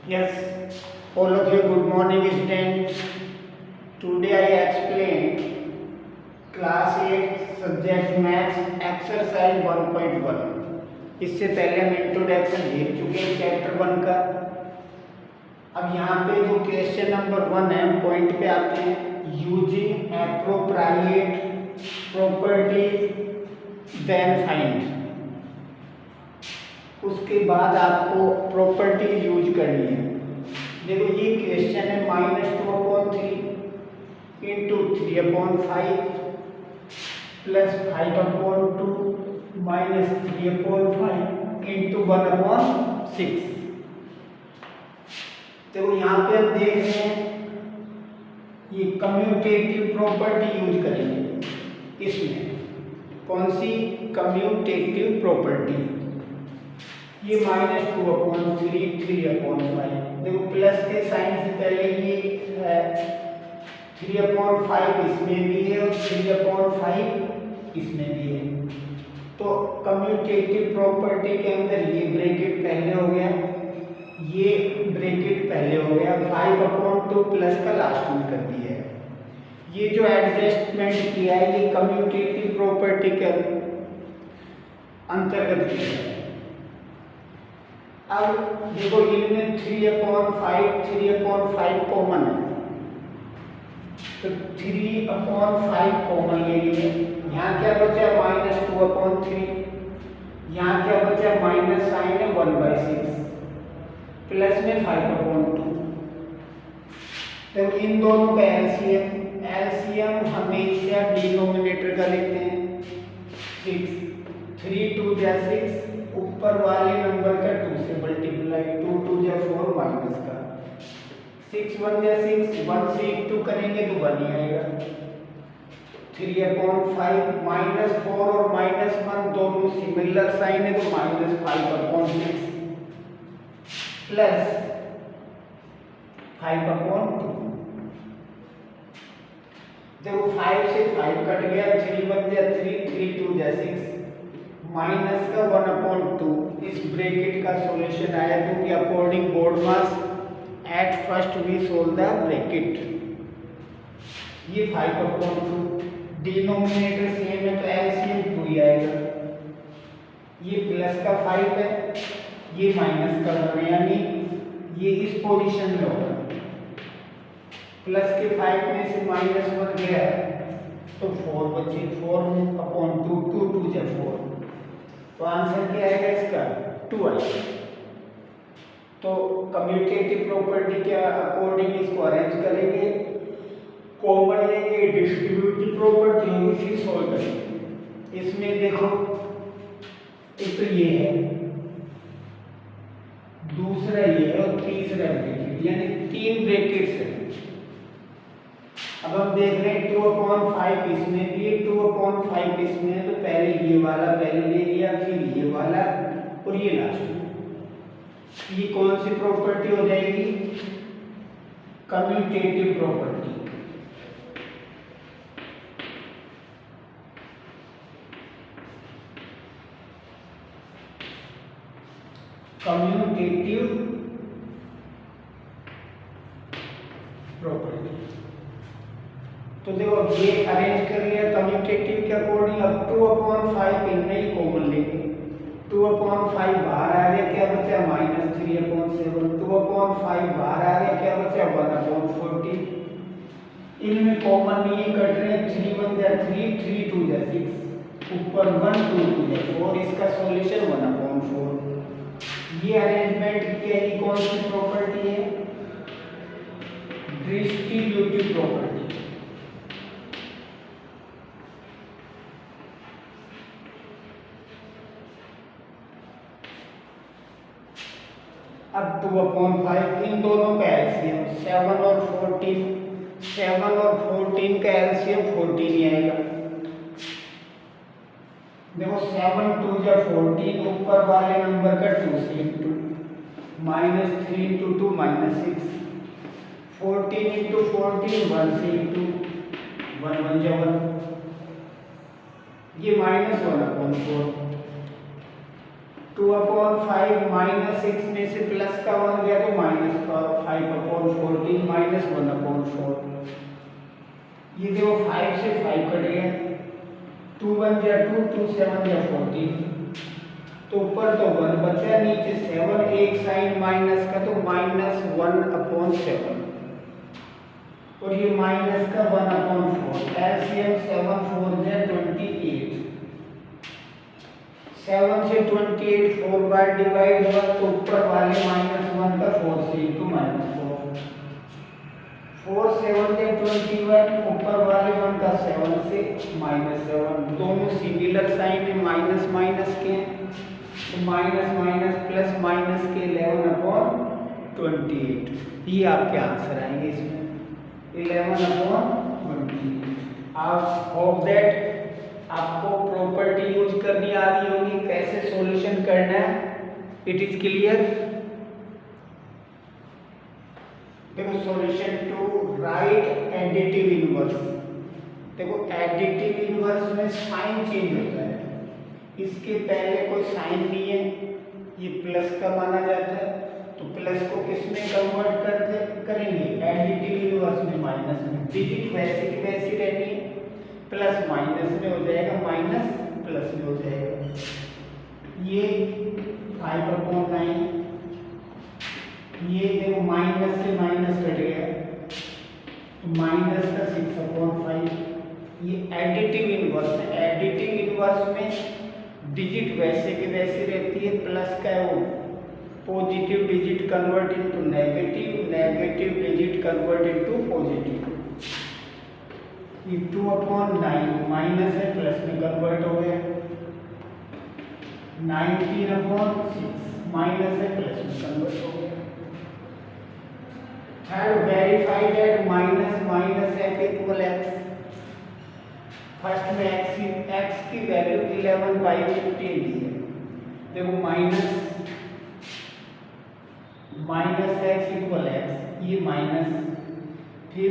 Yes, all of you, good morning, students. Today I explain class 8 subject maths exercise 1.1. इससे पहले हम introduction देख चुके हैं चैप्टर 1 का। अब यहाँ पे जो क्वेश्चन नंबर 1 है, पॉइंट पे आते हैं। Using appropriate properties then find. उसके बाद आपको प्रॉपर्टी यूज करनी है। देखो ये क्वेश्चन है -2/3 इंटू 3/5 प्लस 5/2 माइनस 3/5 इंटू 1/6। देखो यहाँ पे हम देख रहे हैं ये कम्यूटेटिव प्रॉपर्टी यूज करेंगे। इसमें कौन सी कम्यूटेटिव प्रॉपर्टी? ये -2/3 3/5। देखो प्लस के साइन से पहले ये है 3/5 इसमें भी है और 3/5 इसमें भी है। तो कम्यूटेटिव प्रॉपर्टी के अंदर ये ब्रैकेट पहले हो गया, ये ब्रैकेट पहले हो गया, 5/2 प्लस का लास्ट में कर दिया है। ये जो एडजस्टमेंट किया है ये कम्यूटेटिव प्रॉपर्टी के अंतर्गत किया है। अब देखो इनमें 3/5 कॉमन है, तो 3/5 कॉमन ले लिए। यहाँ क्या बचा? -2/3। यहाँ क्या बचा? माइनस साइन है 1/6 प्लस में 5/2। तो इन दोनों का एलसीएम हमेशा डिनोमिनेटर का लेते हैं 6। 3 2 जा 6, ऊपर वाले नंबर का 2 से मल्टीप्लाई, 2 2 जा 4 माइनस का 6 1 जा 6, 1 से 2 करेंगे तो 1 ही आएगा। 3/5 -4 और -1 दोनों सिमिलर साइन है तो -5/6 प्लस 5/2। देखो 5 से 5 कट गया, 3 1 जा 3, 3 2 जा 6, माइनस का 1/2। इस ब्रैकेट का सॉल्यूशन आया क्योंकि according board marks at first we solve the bracket. ये 5/2 डिनोमिनेटर सेम है तो एलसीएम 2 ही आएगा। ये प्लस का 5 है, ये माइनस का 1 है, यानी ये इस पोजीशन में होगा। प्लस के 5 में से -1 गया तो 4 बचे, 4/2 2 2 जा 4। तो आंसर क्या आएगा इसका? 2 आएगा। तो कम्यूटेटिव प्रॉपर्टी के अकॉर्डिंग इसको अरेंज करेंगे, कॉमन लेंगे, डिस्ट्रीब्यूटिव प्रॉपर्टी होगी, फिर सॉल्व करेंगे। इसमें देखो एक तो ये है, दूसरा ये है और तीसरा ब्रैकेट, यानी 3 ब्रैकेट्स है। अब हम देख रहे हैं 2/5 इसमें भी है, 2/5 इसमें है, तो पहले ये वाला पहले ले लिया, फिर ये वाला और ये लास्ट में। ये कौन सी प्रॉपर्टी हो जाएगी? Commutative property. Commutative property. तो देखो ये अरेंज कर लिया कम्यूटेटिव के अकॉर्डिंग। अब 2/5 इनमें ही कॉमन लेंगे, 2/5 बाहर आ गया, क्या बचा? -3/7। 2/5 बाहर आ गया, क्या बचा? 1/40। इनमें कॉमन नहीं कट रहे, 3 1 जा 3, 3 2 जा 6, ऊपर 1 2 2 जा 4। इसका सॉल्यूशन 1/4। ये अरेंजमेंट की है, कौन सी प्रॉपर्टी है? Distributive property. अब 2/5 इन दोनों का एलसीएम 7 और 14, 7 और 14 का एलसीएम 14 ही आएगा। देखो 7 2 जा 14, ऊपर वाले नंबर का 2 से इंटू, -3 इंटू 2 -6, 14 इंटू 14 1 से इंटू 1 1 जा 1, ये -1/4। 2/5 -6 में से प्लस का 1 गया तो -5/14 -1/4। ये देखो 5 से 5 कट गया, 2 1 या 2, 2 7 या 14, तो ऊपर तो 1 बचा, नीचे 7, एक साइन माइनस का तो -1/7, और ये माइनस का 1/4। एलसीएम 7 4 या 28, 7 से 28 4 बार डिवाइड हुआ तो ऊपर वाले -1 का 4 से इंटू -4, 4 7 या 21, ऊपर वाले 1 का 7 से -7, दोनों सिमिलर साइन है, माइनस माइनस के, तो माइनस माइनस प्लस माइनस के 11/28, ये आपके आंसर आएंगे इसमें 11/28। आप होप दैट आपको प्रॉपर्टी यूज करनी आ रही होगी, कैसे सॉल्यूशन करना है, इट इज क्लियर। देखो solution to write additive inverse. देखो एडिटिव इनवर्स में साइन चेंज होता है, इसके पहले कोई साइन नहीं है, ये प्लस का माना जाता है, तो प्लस को किस में कन्वर्ट करेंगे, एडिटिव इनवर्स में माइनस में, डिजिट वैसे की वैसी रहनी है, प्लस माइनस में हो जाएगा, माइनस प्लस में हो जाएगा। ये 5/9, ये देखो माइनस से माइनस कट गया तो माइनस का 6/5। ये एडिटिव इनवर्स है, एडिटिव इनवर्स में डिजिट वैसे की वैसी रहती है, प्लस का है वो positive digit convert into negative, negative digit convert into positive. ये 2/9 माइनस है, प्लस में कन्वर्ट हो गया, 19/6 माइनस है, प्लस में कन्वर्ट हो गया। Third, verify that minus minus f equal x। First में x की वैल्यू 11/15 दी है, देखो माइनस x इक्वल x, ये माइनस, फिर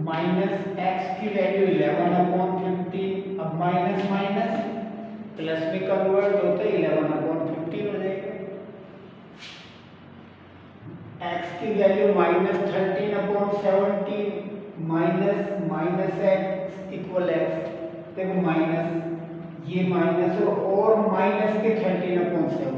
माइनस x की वैल्यू 11/15, अब माइनस माइनस प्लस में कन्वर्ट होता है 11/15 हो जाएगा। x की value -13/17 minus x equal x, देखो माइनस, ये माइनस और माइनस के 13/7,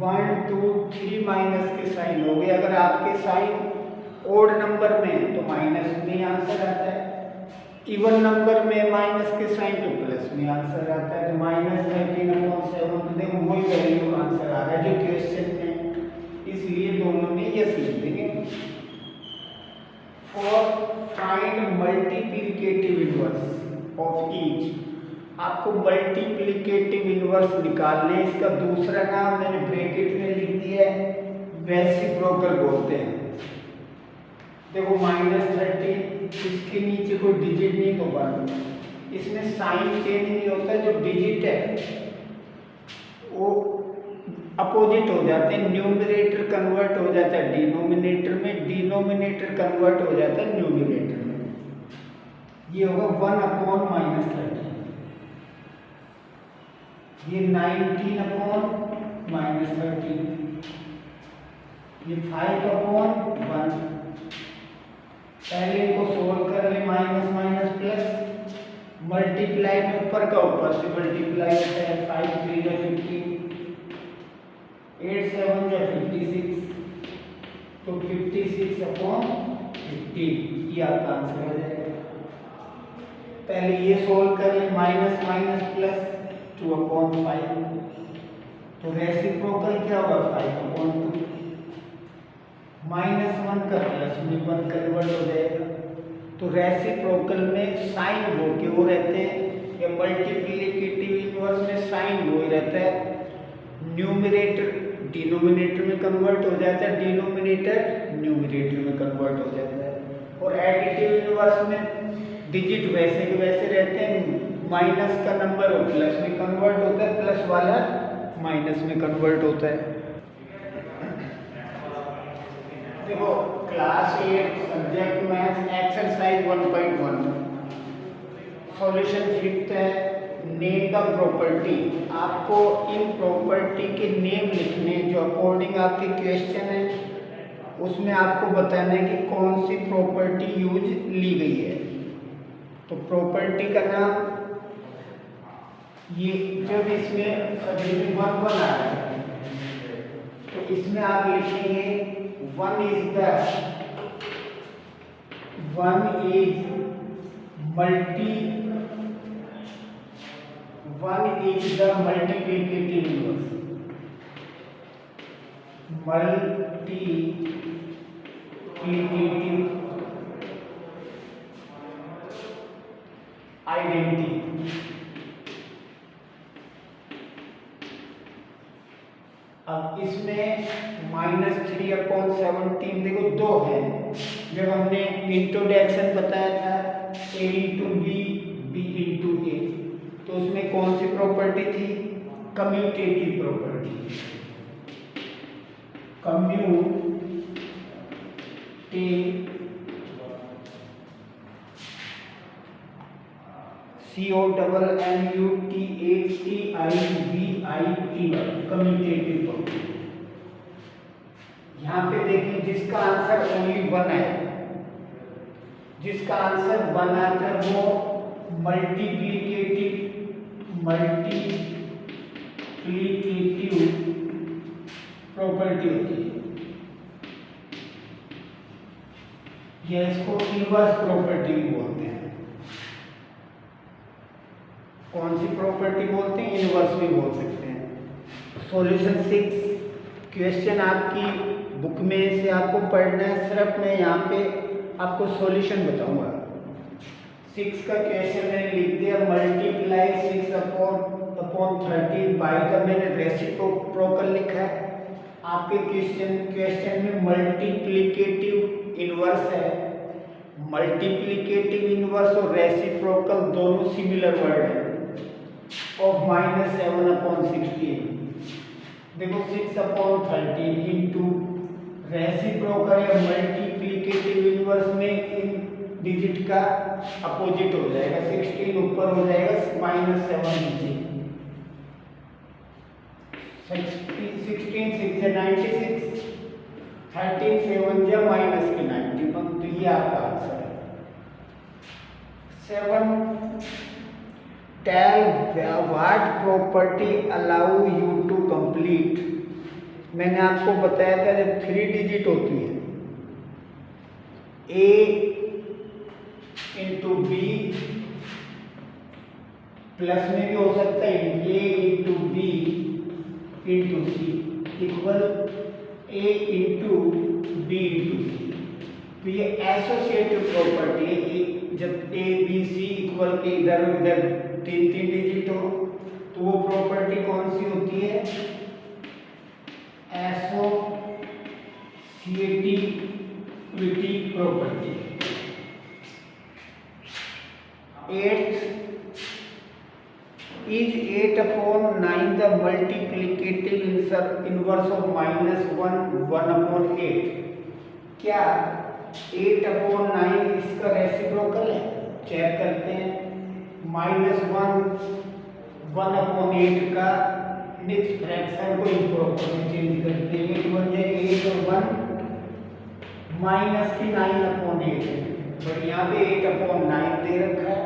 1 2 3 माइनस के साइन हो गए। अगर आपके साइन ओड नंबर में तो माइनस में आंसर आता है, इवन नंबर में माइनस के साइन तो प्लस में आंसर आता है, तो -13/7, तो देखो वही वैल्यू आंसर आ रहा है जो क्वेश्चन में, इसलिए दोनों में यस लिख देंगे। For find multiplicative inverse of each, आपको मल्टीप्लिकेटिव इनवर्स निकालने, इसका दूसरा नाम मैंने ब्रैकेट में लिख दिया है, रेसिप्रोकल बोलते हैं। देखो -13, इसके नीचे कोई डिजिट नहीं तो 1, इसमें साइन चेंज नहीं होता, जो डिजिट है वो अपोजिट हो जाते हैं, न्यूमरेटर कन्वर्ट हो जाता है डिनोमिनेटर में, डिनोमिनेटर कन्वर्ट हो जाता है न्यूमरेटर में। ये होगा 1/-13, ये 19/-13, ये 5/1। पहले इनको सोल्व कर ले, माइनस माइनस प्लस, मल्टीप्लाई में ऊपर का ऊपर से मल्टीप्लाई होता है, 5 3 या 15, 8 7 या 56, तो 56/15, ये आपका आंसर हो जाएगा। पहले ये सोल्व कर ले, माइनस माइनस प्लस 2/5, तो रेसिप्रोकल क्या होगा 5/2, -1 का प्लस में 1 कन्वर्ट हो जाएगा। तो रेसिप्रोकल में साइन वो के वो रहते हैं, या मल्टीप्लिकेटिव इनवर्स में साइन वो ही रहता है, न्यूमरेटर डिनोमिनेटर में कन्वर्ट हो जाता है, डिनोमिनेटर न्यूमरेटर में कन्वर्ट हो जाता है। और एडिटिव इनवर्स में डिजिट वैसे के वैसे रहते हैं, माइनस का नंबर हो प्लस में कन्वर्ट होता है, प्लस वाला माइनस में कन्वर्ट होता है। देखो class 8 subject maths exercise 1.1 solution 5th है, नेम द प्रॉपर्टी, आपको इन प्रॉपर्टी के नेम लिखने जो अकॉर्डिंग आपके क्वेश्चन है उसमें आपको बताना है कि कौन सी प्रॉपर्टी यूज ली गई है। तो प्रॉपर्टी का नाम ये जब इसमें सभी 1 1 आ रहा है तो इसमें आप लिखेंगे one is the multiplicative inverse, identity. अब इसमें -3/17 देखो 2 है। जब हमने इंट्रोडक्शन बताया था a into B, B into A, तो उसमें कौन सी प्रॉपर्टी थी? Commutative property. Commutative property. यहाँ पे देखिए जिसका आंसर ओनली 1 है, जिसका आंसर 1 आता है वो मल्टीप्लिकेटिव प्रॉपर्टी होती है। यह इसको इनवर्स प्रॉपर्टी बोलते हैं। कौन सी प्रॉपर्टी बोलते हैं? इनवर्स भी बोल सकते हैं। सॉल्यूशन 6 क्वेश्चन आपकी बुक में से आपको पढ़ना है, सिर्फ मैं यहाँ पे आपको सॉल्यूशन बताऊंगा। 6 का क्वेश्चन मैंने लिख दिया, मल्टीप्लाई 6/13 बाई द, मैंने रेसिप्रोकल लिखा है। आपके क्वेश्चन में मल्टीप्लिकेटिव इनवर्स है। मल्टीप्लिकेटिव इनवर्स और रेसिप्रोकल दोनों सिमिलर वर्ड है। ऑफ -7/16 देखो 6/13 इंटू रेसिप्रोकल या मल्टीप्लिकेटिव इनवर्स में इन डिजिट का अपोजिट हो जाएगा। 16 ऊपर हो जाएगा, -7 नीचे। 16 6 या 96, 13 7 या -91, तो ये आपका आंसर है। 7 tell what property allow you to complete. मैंने आपको बताया था जब 3 डिजिट होती है, a इंटू बी प्लस में भी हो सकता है a into B into C equal a into B into C. तो ये एसोसिएटिव प्रॉपर्टी है। जब a b c इक्वल के इधर उधर 3 डिजिट हो तो वो प्रॉपर्टी कौन सी होती है? Associativity property. 8 is 8/9 the multiplicative inverse of -1/8? क्या 8/9 इसका रेसिप्रोकल है? चेक करते हैं। -1/8 का नेक्स्ट फ्रैक्शन को इम्प्रॉपर में चेंज करते हैं। 8 बन जाए 8 और 1 -9/8 है, बट यहाँ पे 8/9 दे रखा है।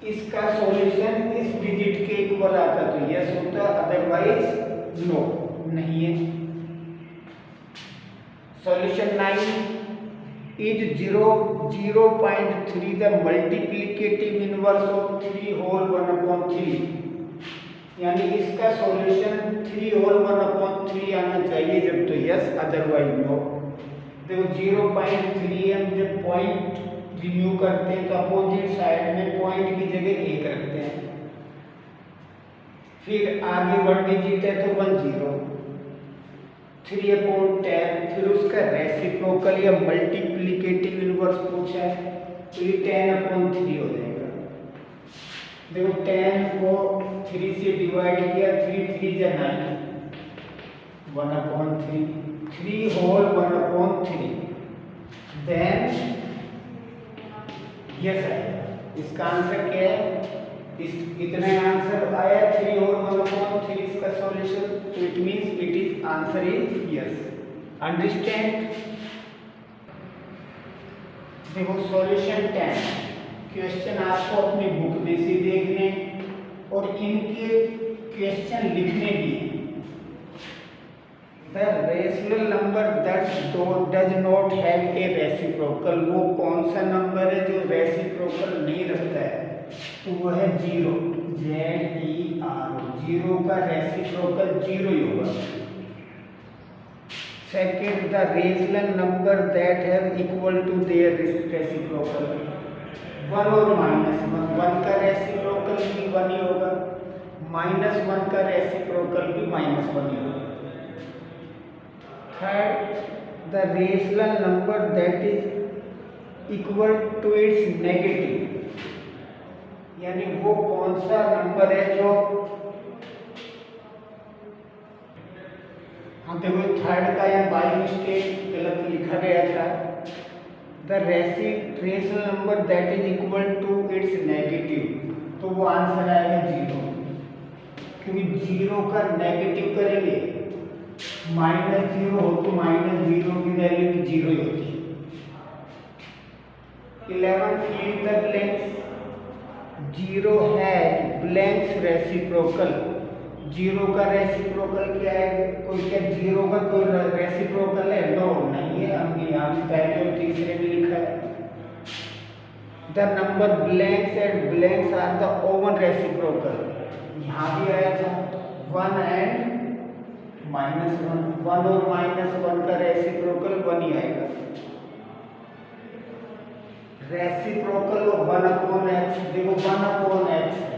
इसका सॉल्यूशन इस डिजिट के इक्वल आता तो यस होता, अदरवाइज नो, नहीं है। Solution 9 is 0.3 the multiplicative inverse of 3 whole 1/3, यानी इसका सॉल्यूशन 3 whole 1/3 आना चाहिए जब तो यस, अदरवाइज नो। देखो 0.3 हम जब पॉइंट रिमूव करते हैं तो अपोजिट साइड में पॉइंट की जगह 1 रखते हैं। फिर आगे 1 डिजिट है तो 1 0, 3/10, फिर उसका रेसिप्रोकल या मल्टीप्लिकेटिव इनवर्स पूछा है तो ये 10/3 हो जाएगा। देखो 10 को 3 से डिवाइड किया, 3 3 या 9, 1/3, 3 whole 1/3, देन यस है। इसका आंसर क्या है? इस इतना आंसर आया 3 और 1/3 इसका सॉल्यूशन, तो it means it is answer is yes. Understand? देखो सॉल्यूशन 10 क्वेश्चन आपको अपनी बुक में से देखने और इनके क्वेश्चन लिखने भी। The rational number that does not have a reciprocal, वो कौन सा नंबर है जो रेसिप्रोकल नहीं रखता है? तो वो है जीरो, ZERO, जीरो का रेसिप्रोकल जीरो ही होगा। Second, the rational number that have equal to their reciprocal, one और -1, वन का रेसिप्रोकल भी 1 ही होगा, -1 का रेसिप्रोकल भी -1 ही होगा। Third, the rational number that is equal to its negative, यानी वो कौन सा नंबर है जो, हाँ देखो थर्ड का यहाँ बाई मिस्टेक गलत लिखा गया था। The rational number that is equal to its negative, तो वो आंसर आएगा 0, क्योंकि 0 का नेगेटिव करेंगे -0 हो तो -0 की वैल्यू भी 0 ही होती है। 11 fill the blanks, 0 है ब्लैंक्स रेसिप्रोकल, 0 का रेसिप्रोकल क्या है? कोई क्या 0 का कोई रेसिप्रोकल है? नो नहीं है, हमने यहाँ पहले और तीसरे में लिखा है। The number blanks and blanks are the own reciprocal, यहाँ भी आया था 1 एंड -1, 1 और -1 का रेसिप्रोकल 1 ही आएगा। रेसिप्रोकल ऑफ 1/x, देखो 1/x है,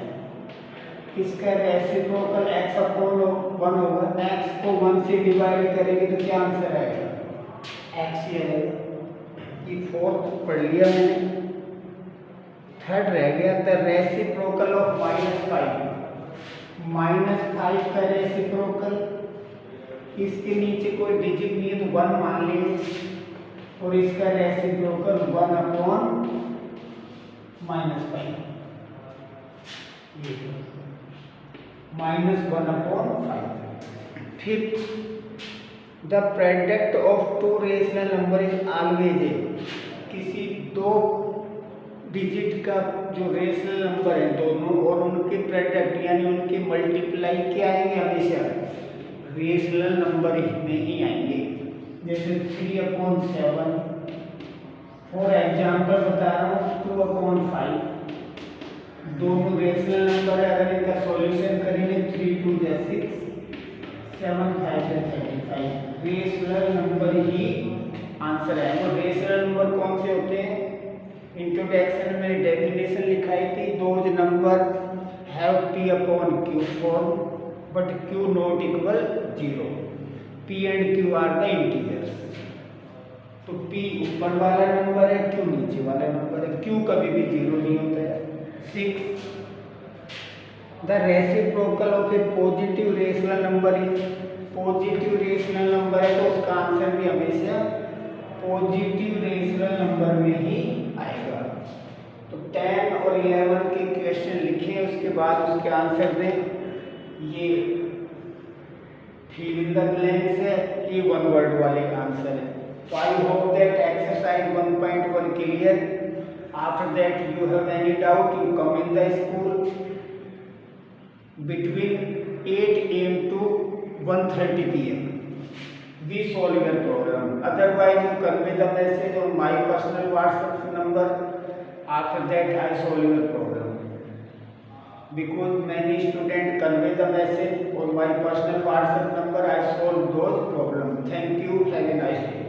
इसका रेसिप्रोकल x/1 होगा। x को 1 से डिवाइड करेंगे तो क्या आंसर आएगा? x ही आएगा। ये फोर्थ पढ़ लिया मैंने। थर्ड रह गया द रेसिप्रोकल ऑफ -5, -5 का रेसिप्रोकल, इसके नीचे कोई डिजिट नहीं है तो 1 मान लेंगे, और इसका reciprocal 1/-5, -1/5। Fifth, the product of two rational number is always a, किसी दो डिजिट का जो रेशनल नंबर है दोनों और उनके प्रोडक्ट यानी उनके मल्टीप्लाई क्या आएंगे? हमेशा रेशनल नंबर में ही आएंगे। जैसे 3/7, फॉर एग्जाम्पल बता रहा हूँ 2/5, दोनों रेशनल नंबर है। अगर इनका सॉल्यूशन करेंगे 3 2 6, 7 5 35, रेशनल नंबर ही आंसर है। और रेशनल नंबर कौन से होते हैं? इंट्रोडक्शन में डेफिनेशन लिखाई थी, those number have P/Q form but Q not equal 0, P and Q are the integers। तो P ऊपर वाला नंबर है, Q नीचे वाला नंबर है, Q कभी भी 0 नहीं होता है। 6, the reciprocal of A positive rational number is, positive rational number है तो उसका आंसर भी हमेशा पॉजिटिव रेशनल नंबर में ही आएगा। तो 10 और 11 के क्वेश्चन लिखें, उसके बाद उसके आंसर दें। ये फिल इन द ब्लैंक्स है, ये 1 वर्ड वाले आंसर है। तो I hope that exercise 1.1 clear. After that you have any doubt, you come in the school between 8 AM to 1:30 PM. We solve your problem. Otherwise, you convey the message on my personal WhatsApp number. After that, I solve your problem. Because many students convey the message on my personal WhatsApp number, I solve those problems. Thank you. Have a nice day.